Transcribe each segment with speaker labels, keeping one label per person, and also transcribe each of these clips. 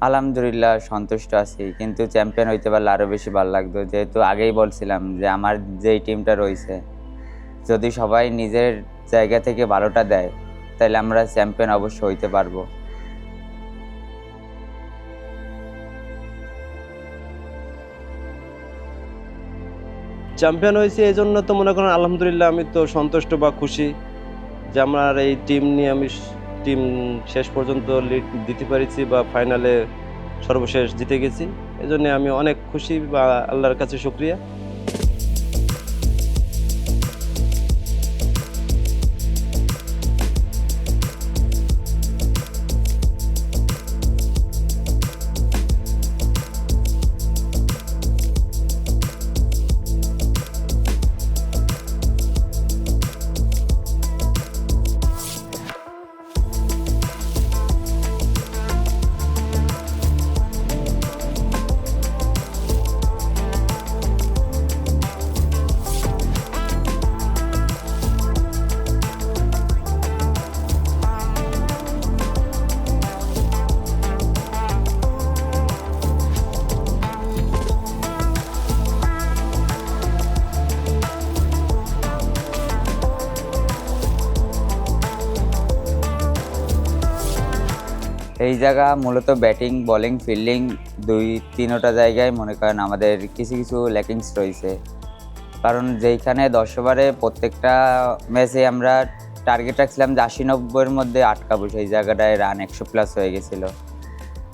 Speaker 1: আলহামদুলিল্লাহ সন্তুষ্ট আছি, কিন্তু চ্যাম্পিয়ন হইতে পারলে আরও বেশি ভালো লাগতো। যেহেতু আগেই বলছিলাম যে আমার যেই টিমটা রয়েছে, যদি সবাই নিজের জায়গা থেকে ভালোটা দেয় তাহলে আমরা চ্যাম্পিয়ন অবশ্যই হইতে পারবো।
Speaker 2: চ্যাম্পিয়ন হয়েছি এই জন্য তো মনে করেন আলহামদুলিল্লাহ আমি তো সন্তুষ্ট বা খুশি যে আমার এই টিম নিয়ে আমি টিম শেষ পর্যন্ত লিড দিতে পেরেছি বা ফাইনালে সর্বশেষ জিতে গেছি। এই জন্য আমি অনেক খুশি বা আল্লাহর কাছে শুকরিয়া।
Speaker 1: এই জায়গা মূলত ব্যাটিং, বোলিং, ফিল্ডিং দুই-তিনটা জায়গায় মনে করেন আমাদের কিছু কিছু ল্যাকিংস রয়েছে। কারণ যেইখানে 10 ওভারে প্রত্যেকটা ম্যাচে আমরা টার্গেট রাখছিলাম যে 80-90-এর মধ্যে আটকাবো, সেই জায়গাটায় রান 100+ হয়ে গেছিলো।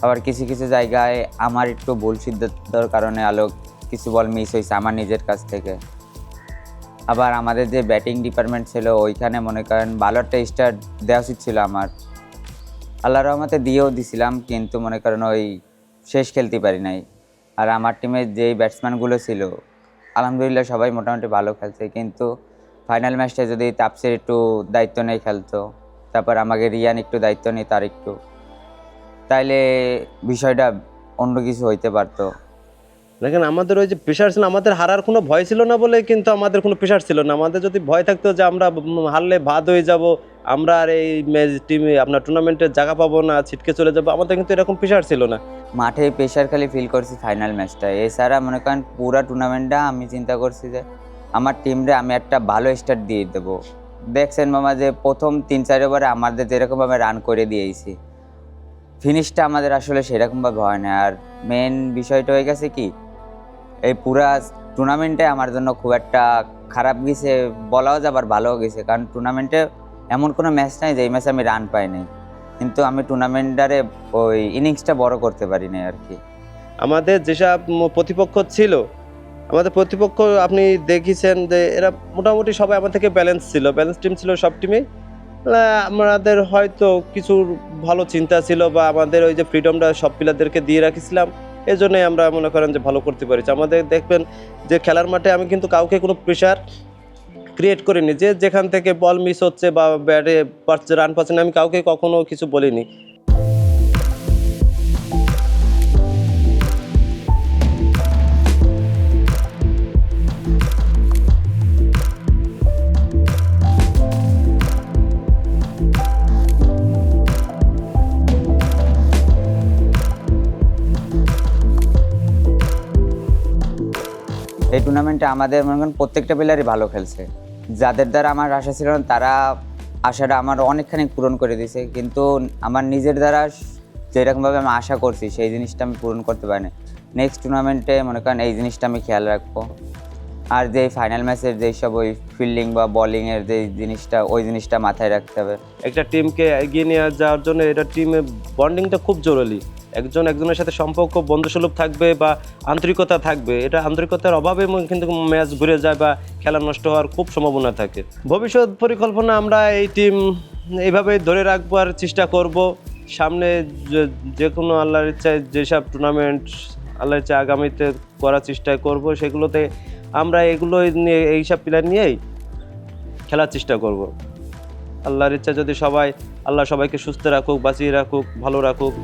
Speaker 1: আবার কিছু কিছু জায়গায় আমার একটু ভুল সিদ্ধান্তর কারণে কিছু বল মিস হয়েছে আমার নিজের কাছ থেকে। আবার আমাদের যে ব্যাটিং ডিপার্টমেন্ট ছিল ওইখানে মনে করেন ভালো একটা স্টার্ট দেওয়া উচিত ছিল আমার। আল্লাহর রহমতে দিয়েও দিছিলাম, কিন্তু মনে করেন ওই শেষ খেলতে পারি নাই। আর আমার টিমের যেই ব্যাটসম্যানগুলো ছিল আলহামদুলিল্লাহ সবাই মোটামুটি ভালো খেলছে, কিন্তু ফাইনাল ম্যাচটা যদি তাপসির একটু দায়িত্ব নেই খেলতো, তারপর আমাকে রিয়ান একটু দায়িত্ব নেই তার একটু, তাইলে বিষয়টা অন্য কিছু হইতে পারতো।
Speaker 2: দেখেন আমাদের ওই যে প্রেশার ছিল, আমাদের হারার কোনো ভয় ছিল না বলে কিন্তু আমাদের কোনো প্রেশার ছিল না। আমাদের যদি ভয় থাকতো যে আমরা হারলে বাদ হয়ে যাব, আমরা আর এই টিমে আপনার টুর্নামেন্টের জায়গা পাবো না, ছিটকে চলে যাবো, আমাদের কিন্তু এরকম প্রেশার ছিল না।
Speaker 1: মাঠে প্রেশার খালি ফিল করছি ফাইনাল ম্যাচটা। এছাড়া মনে করেন পুরা টুর্নামেন্টটা আমি চিন্তা করছি যে আমার টিমরে আমি একটা ভালো স্টার্ট দিয়ে দেবো। দেখছেন মামা যে প্রথম 3-4 ওভারে আমাদের যেরকমভাবে রান করে দিয়েছি, ফিনিশটা আমাদের আসলে সেরকমভাবে হয় না। আর মেন বিষয়টা হয়ে গেছে কি, এই পুরা টুর্নামেন্টে আমার জন্য খুব একটা খারাপ গেছে বলাও যায়, আবার ভালোও গেছে। কারণ টুর্নামেন্টে এমন কোনো ম্যাচ নাই যে এই ম্যাচে আমি রান পাই নাই, কিন্তু আমি টুর্নামেন্টারে ওই ইনিংসটা বড় করতে পারি নাই আর কি।
Speaker 2: আমাদের যেসব প্রতিপক্ষ ছিল, আমাদের প্রতিপক্ষ আপনি দেখেছেন যে এরা মোটামুটি সবাই আমার থেকে ব্যালেন্স ছিল, ব্যালেন্স টিম ছিল সব টিমেই। আমাদের হয়তো কিছু ভালো চিন্তা ছিল বা আমাদের ওই যে ফ্রিডমটা সব প্লেয়ারদেরকে দিয়ে রাখিছিলাম, এই জন্যই আমরা মনে করেন যে ভালো করতে পারছি। আমাদের দেখবেন যে খেলার মাঠে আমি কিন্তু কাউকে কোনো প্রেশার ক্রিয়েট করিনি, যে যেখান থেকে বল মিস হচ্ছে বা ব্যাটে পাচ্ছে রান পাচ্ছে না, আমি কাউকে কখনো কিছু বলিনি।
Speaker 1: এই টুর্নামেন্টে আমাদের মনে করেন প্রত্যেকটা প্লেয়ারই ভালো খেলছে। যাদের দ্বারা আমার আশা ছিল না তারা আশাটা আমার অনেকখানি পূরণ করে দিয়েছে, কিন্তু আমার নিজের দ্বারা যেরকমভাবে আমি আশা করছি সেই জিনিসটা আমি পূরণ করতে পারিনি। নেক্সট টুর্নামেন্টে মনে করেন এই জিনিসটা আমি খেয়াল রাখবো। আর যে ফাইনাল ম্যাচের যেসব ওই ফিল্ডিং বা বোলিংয়ের যে জিনিসটা, ওই জিনিসটা মাথায় রাখতে হবে।
Speaker 2: একটা টিমকে এগিয়ে নিয়ে যাওয়ার জন্য এটা টিমে বন্ডিংটা খুব জরুরি। একজন একজনের সাথে সম্পর্ক বন্ধুসুলভ থাকবে বা আন্তরিকতা থাকবে, এটা আন্তরিকতার অভাবে কিন্তু ম্যাচ ঘুরে যায় বা খেলা নষ্ট হওয়ার খুব সম্ভাবনা থাকে। ভবিষ্যৎ পরিকল্পনা আমরা এই টিম এইভাবে ধরে রাখবার চেষ্টা করব। সামনে যে কোনো আল্লাহর ইচ্ছায় যেসব টুর্নামেন্ট আল্লাহর ইচ্ছায় আগামীতে করার চেষ্টা করব, সেগুলোতে আমরা এগুলো নিয়ে এইসব প্লেয়ার নিয়েই খেলার চেষ্টা করব। আল্লাহর ইচ্ছা যদি আল্লাহ সবাইকে সুস্থ রাখুক, বাঁচিয়ে রাখুক, ভালো রাখুক।